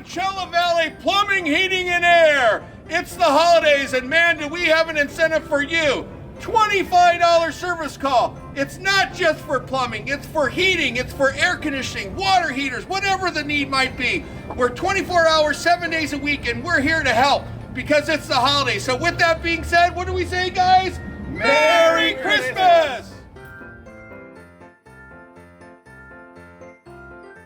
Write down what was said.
Coachella Valley Plumbing, Heating, and Air. It's the holidays, and man, do we have an incentive for you. $25 service call. It's not just for plumbing, it's for heating, it's for air conditioning, water heaters, whatever the need might be. We're 24 hours, 7 days a week, and we're here to help because it's the holidays. So with that being said, what do we say, guys? Merry Christmas!